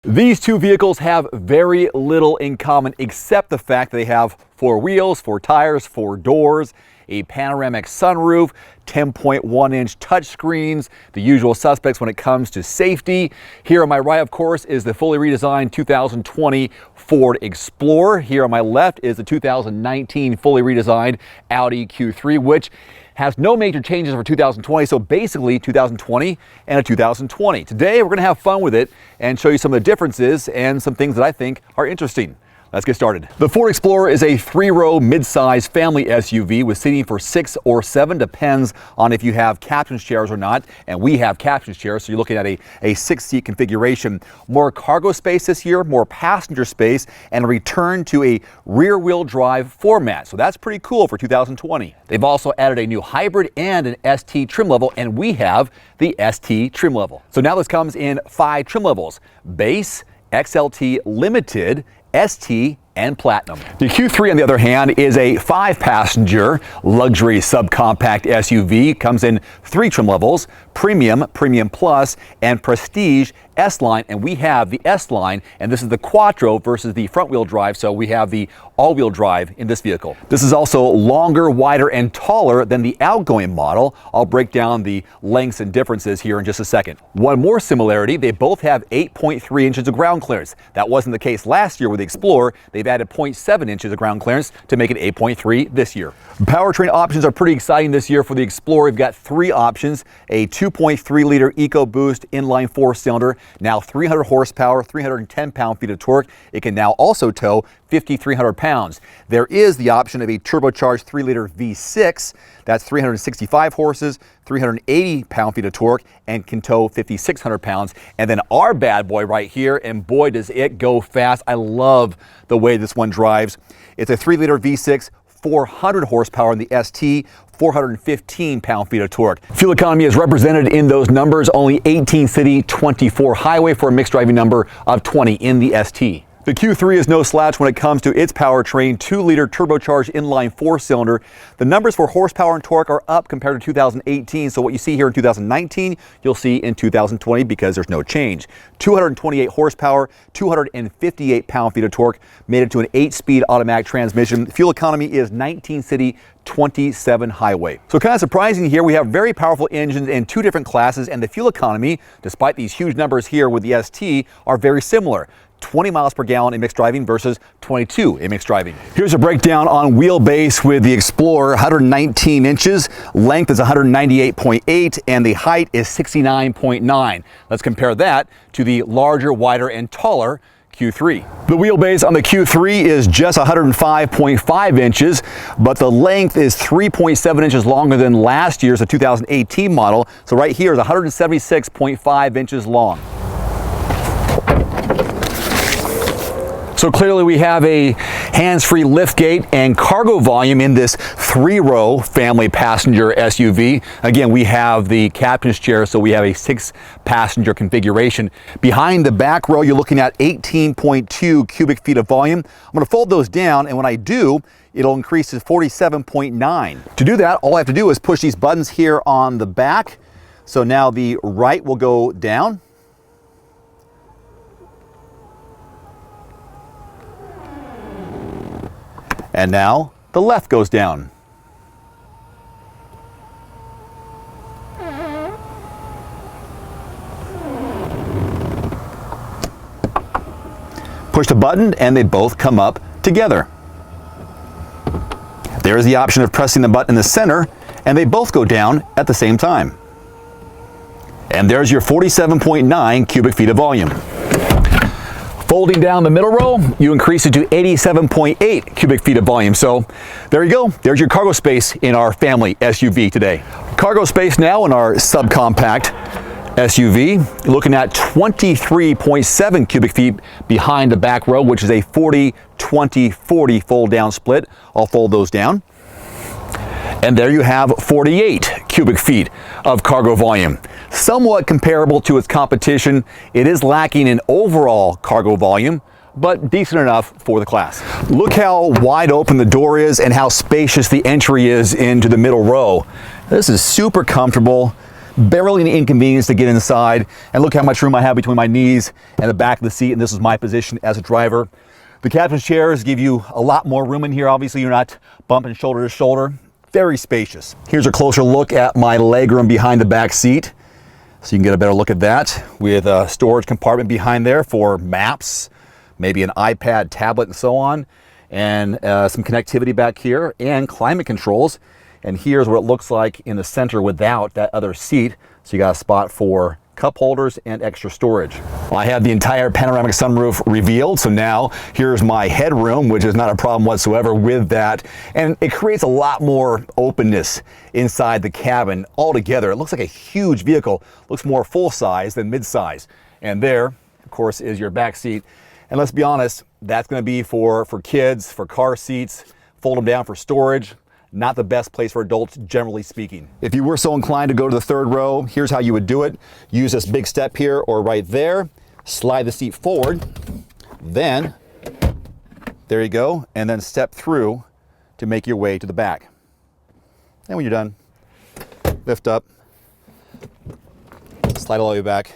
These two vehicles have very little in common except the fact that they have 4 wheels, 4 tires, 4 doors, a panoramic sunroof, 10.1-inch touchscreens, the usual suspects when it comes to safety. Here on my right, of course, is the fully redesigned 2020 Ford Explorer. Here on my left is the 2019 fully redesigned Audi Q3, which has no major changes for 2020, so basically 2020 and a 2020. Today we're going to have fun with it and show you some of the differences and some things that I think are interesting. Let's get started. The Ford Explorer is a 3-row mid-size family SUV with seating for 6 or 7, depends on if you have captain's chairs or not, and we have captain's chairs, so you're looking at a 6-seat configuration. More cargo space this year, more passenger space, and a return to a rear-wheel drive format, so that's pretty cool for 2020. They've also added a new hybrid and an ST trim level, and we have the ST trim level. So now this comes in 5 trim levels: Base, XLT Limited, ST, and Platinum. The Q3, on the other hand, is a 5-passenger luxury subcompact SUV. Comes in 3 trim levels: Premium, Premium Plus, and Prestige S-Line, and we have the S-Line, and this is the Quattro versus the front-wheel drive, so we have the all-wheel drive in this vehicle. This is also longer, wider, and taller than the outgoing model. I'll break down the lengths and differences here in just a second. One more similarity: they both have 8.3 inches of ground clearance. That wasn't the case last year with the Explorer. They've added 0.7 inches of ground clearance to make it 8.3 this year. Powertrain options are pretty exciting this year for the Explorer. We've got 3 options: a 2.3-liter EcoBoost inline 4-cylinder, now 300 horsepower, 310 pound-feet of torque. It can now also tow 5,300 pounds. There is the option of a turbocharged 3-liter V6. That's 365 horses, 380 pound-feet of torque, and can tow 5,600 pounds. And then our bad boy right here, and boy does it go fast. I love the way this one drives. It's a 3-liter V6, 400 horsepower in the ST, 415 pound-feet of torque. Fuel economy is represented in those numbers: only 18 city, 24 highway, for a mixed driving number of 20 in the ST. The Q3 is no slouch when it comes to its powertrain: 2-liter turbocharged inline 4-cylinder. The numbers for horsepower and torque are up compared to 2018, so what you see here in 2019, you'll see in 2020 because there's no change. 228 horsepower, 258 pound-feet of torque, made it to an 8-speed automatic transmission. Fuel economy is 19 city, 27 highway. So kind of surprising here, we have very powerful engines in 2 different classes, and the fuel economy, despite these huge numbers here with the ST, are very similar. 20 miles per gallon in mixed driving versus 22 in mixed driving. Here's a breakdown on wheelbase with the Explorer: 119 inches, length is 198.8, and the height is 69.9. Let's compare that to the larger, wider, and taller Q3. The wheelbase on the Q3 is just 105.5 inches, but the length is 3.7 inches longer than last year's, the 2018 model. So right here is 176.5 inches long. So clearly we have a hands-free liftgate and cargo volume in this 3-row family passenger SUV. Again, we have the captain's chair, so we have a 6-passenger configuration. Behind the back row, you're looking at 18.2 cubic feet of volume. I'm going to fold those down, and when I do, it'll increase to 47.9. To do that, all I have to do is push these buttons here on the back. So now the right will go down. And now the left goes down. Push the button and they both come up together. There's the option of pressing the button in the center, and they both go down at the same time. And there's your 47.9 cubic feet of volume. Folding down the middle row, you increase it to 87.8 cubic feet of volume. So there you go. There's your cargo space in our family SUV today. Cargo space now in our subcompact SUV, looking at 23.7 cubic feet behind the back row, which is a 40-20-40 fold down split. I'll fold those down. And there you have 48 cubic feet of cargo volume. Somewhat comparable to its competition. It is lacking in overall cargo volume, but decent enough for the class. Look how wide open the door is and how spacious the entry is into the middle row. This is super comfortable. Barely any inconvenience to get inside, and look how much room I have between my knees and the back of the seat, and this is my position as a driver. The captain's chairs give you a lot more room in here. Obviously, you're not bumping shoulder to shoulder. Very spacious. Here's a closer look at my legroom behind the back seat, so you can get a better look at that, with a storage compartment behind there for maps, maybe an iPad, tablet, and so on, and some connectivity back here, and climate controls. And here's what it looks like in the center without that other seat. So you got a spot for cup holders and extra storage. Well, I have the entire panoramic sunroof revealed, so now here's my headroom, which is not a problem whatsoever with that. And it creates a lot more openness inside the cabin altogether. It looks like a huge vehicle, looks more full-size than mid-size. And there, of course, is your back seat. And let's be honest, that's gonna be for kids, for car seats, fold them down for storage. Not the best place for adults, generally speaking. If you were so inclined to go to the third row, here's how you would do it. Use this big step here or right there, slide the seat forward, then, there you go, and then step through to make your way to the back. And when you're done, lift up, slide all the way back,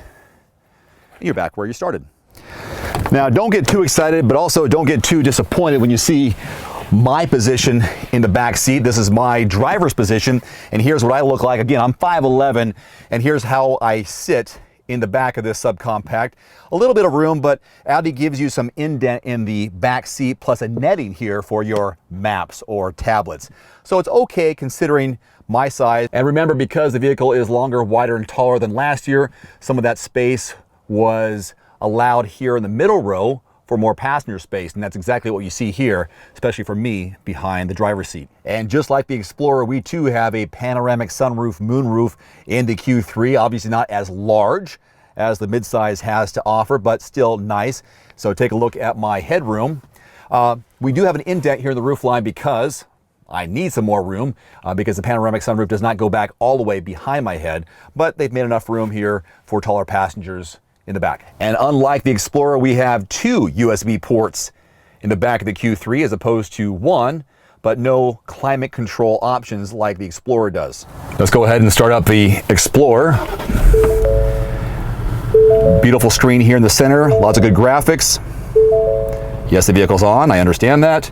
and you're back where you started. Now, don't get too excited, but also don't get too disappointed when you see my position in the back seat. This is my driver's position, and here's what I look like. Again, I'm 5'11", and here's how I sit in the back of this subcompact. A little bit of room, but Audi gives you some indent in the back seat, plus a netting here for your maps or tablets. So it's okay considering my size. And remember, because the vehicle is longer, wider, and taller than last year, some of that space was allowed here in the middle row for more passenger space, and that's exactly what you see here, especially for me behind the driver's seat. And just like the Explorer, we too have a panoramic sunroof moonroof in the Q3, obviously not as large as the midsize has to offer, but still nice. So take a look at my headroom. We do have an indent here in the roofline because I need some more room because the panoramic sunroof does not go back all the way behind my head, but they've made enough room here for taller passengers in the back. And unlike the Explorer, we have 2 USB ports in the back of the Q3 as opposed to 1, but no climate control options like the Explorer does. Let's go ahead and start up the Explorer. Beautiful screen here in the center, lots of good graphics. Yes, the vehicle's on, I understand that.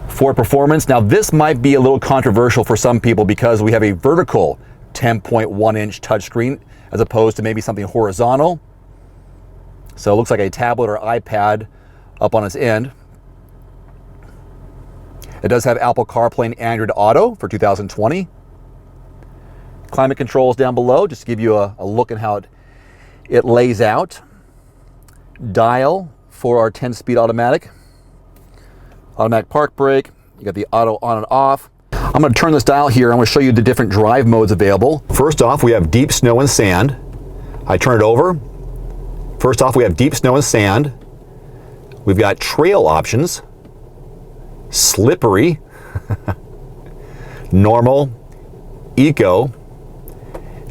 Ford Performance. Now this might be a little controversial for some people because we have a vertical 10.1-inch touchscreen as opposed to maybe something horizontal. So it looks like a tablet or iPad up on its end. It does have Apple CarPlay and Android Auto for 2020. Climate controls down below, just to give you a look at how it lays out. Dial for our 10-speed automatic. Automatic park brake. You got the auto on and off. I'm going to turn this dial here. I'm going to show you the different drive modes available. First off, we have deep snow and sand. I turn it over. First off, we have deep snow and sand. We've got trail options, slippery, normal, eco,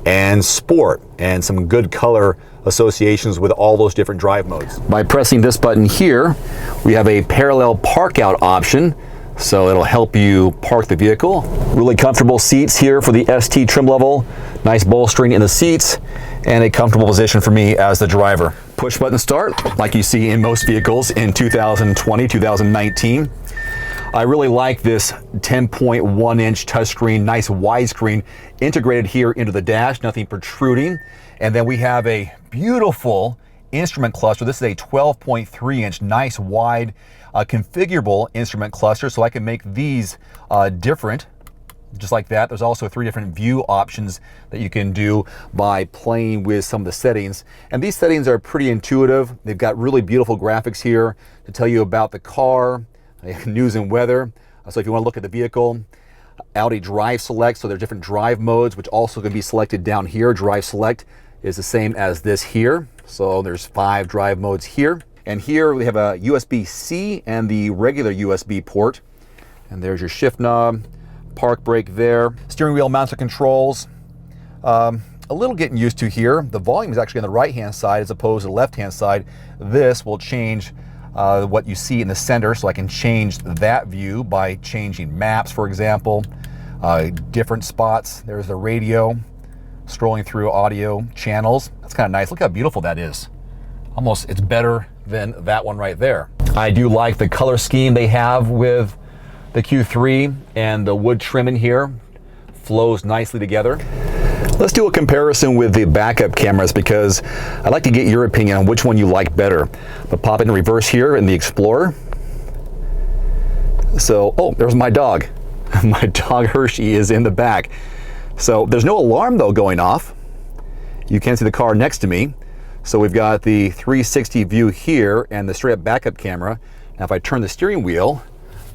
and sport, and some good color associations with all those different drive modes. By pressing this button here, we have a parallel park out option, so it'll help you park the vehicle. Really comfortable seats here for the ST trim level. Nice bolstering in the seats and a comfortable position for me as the driver. Push button start, like you see in most vehicles in 2020, 2019. I really like this 10.1-inch touchscreen, nice widescreen integrated here into the dash, nothing protruding. And then we have a beautiful instrument cluster. This is a 12.3-inch, nice wide, configurable instrument cluster, so I can make these different, just like that. There's also 3 different view options that you can do by playing with some of the settings. And these settings are pretty intuitive. They've got really beautiful graphics here to tell you about the car, news and weather. So if you want to look at the vehicle, Audi Drive Select, so there are different drive modes, which also can be selected down here. Drive Select is the same as this here. So there's 5 drive modes here. And here we have a USB-C and the regular USB port. And there's your shift knob, park brake there. Steering wheel mounted controls. A little getting used to here. The volume is actually on the right-hand side as opposed to the left-hand side. This will change what you see in the center, so I can change that view by changing maps, for example. Different spots. There's the radio, scrolling through audio channels. That's kind of nice. Look how beautiful that is. Almost, it's better than that one right there. I do like the color scheme they have with the Q3, and the wood trim in here flows nicely together. Let's do a comparison with the backup cameras because I'd like to get your opinion on which one you like better. But pop it in reverse here in the Explorer. So, oh, there's my dog. My dog Hershey is in the back. So there's no alarm though going off. You can see the car next to me. So we've got the 360 view here and the straight up backup camera. Now if I turn the steering wheel,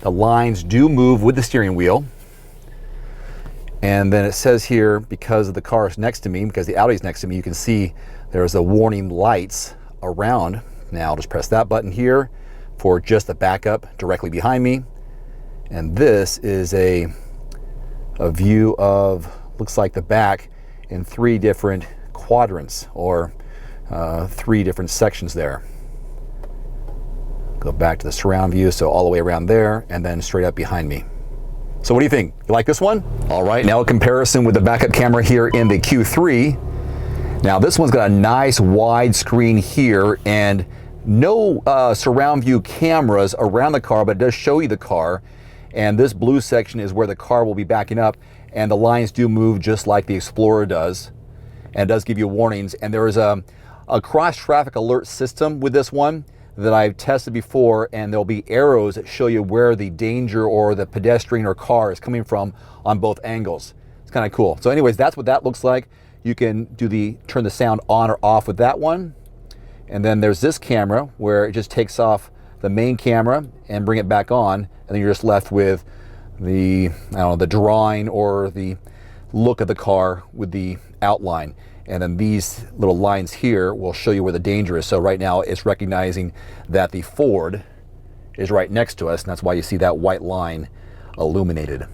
the lines do move with the steering wheel. And then it says here, because the car is next to me, because the Audi is next to me, you can see there's a warning lights around. Now I'll just press that button here for just the backup directly behind me. And this is a view of, looks like the back in 3 different quadrants, or 3 different sections there. Go back to the surround view, so all the way around there, and then straight up behind me. So what do you think? You like this one? All right, now a comparison with the backup camera here in the Q3. Now this one's got a nice wide screen here, and no surround view cameras around the car, but it does show you the car. And this blue section is where the car will be backing up, and the lines do move just like the Explorer does, and it does give you warnings. And there is a cross traffic alert system with this one that I've tested before, and there'll be arrows that show you where the danger or the pedestrian or car is coming from on both angles. It's kind of cool. So anyways, that's what that looks like. You can turn the sound on or off with that one. And then there's this camera where it just takes off the main camera and bring it back on, and then you're just left with the, I don't know, the drawing or the look of the car with the outline. And then these little lines here will show you where the danger is. So right now it's recognizing that the Ford is right next to us, and that's why you see that white line illuminated.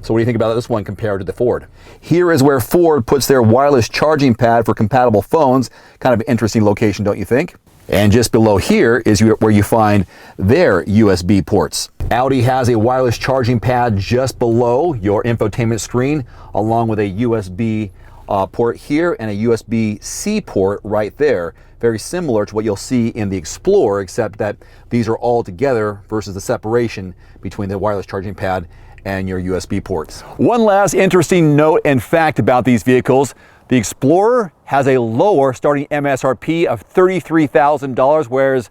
So what do you think about this one compared to the Ford? Here is where Ford puts their wireless charging pad for compatible phones. Kind of an interesting location, don't you think? And just below here is where you find their USB ports. Audi has a wireless charging pad just below your infotainment screen, along with a USB port here and a USB-C port right there. Very similar to what you'll see in the Explorer, except that these are all together versus the separation between the wireless charging pad and your USB ports. One last interesting note and fact about these vehicles. The Explorer has a lower starting MSRP of $33,000, whereas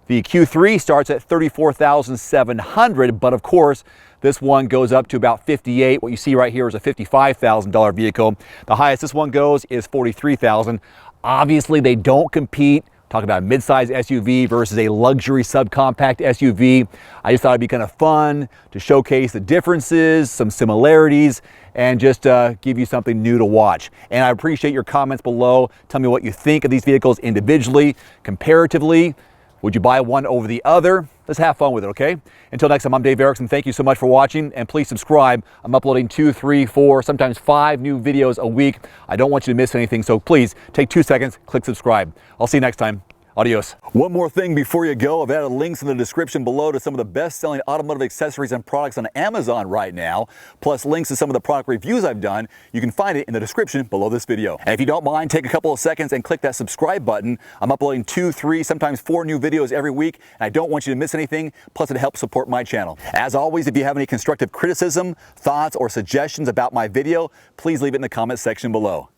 the Q3 starts at $34,700, but of course, this one goes up to about $58,000. What you see right here is a $55,000 vehicle. The highest this one goes is $43,000. Obviously, they don't compete. Talk about a midsize SUV versus a luxury subcompact SUV. I just thought it'd be kind of fun to showcase the differences, some similarities, and just give you something new to watch. And I appreciate your comments below. Tell me what you think of these vehicles individually, comparatively. Would you buy one over the other? Let's have fun with it, okay? Until next time, I'm Dave Erickson. Thank you so much for watching, and please subscribe. I'm uploading 2, 3, 4, sometimes 5 new videos a week. I don't want you to miss anything, so please take 2 seconds, click subscribe. I'll see you next time. Adios. One more thing before you go, I've added links in the description below to some of the best-selling automotive accessories and products on Amazon right now, plus links to some of the product reviews I've done. You can find it in the description below this video. And if you don't mind, take a couple of seconds and click that subscribe button. I'm uploading 2, 3, sometimes 4 new videos every week, and I don't want you to miss anything, plus it helps support my channel. As always, if you have any constructive criticism, thoughts, or suggestions about my video, please leave it in the comment section below.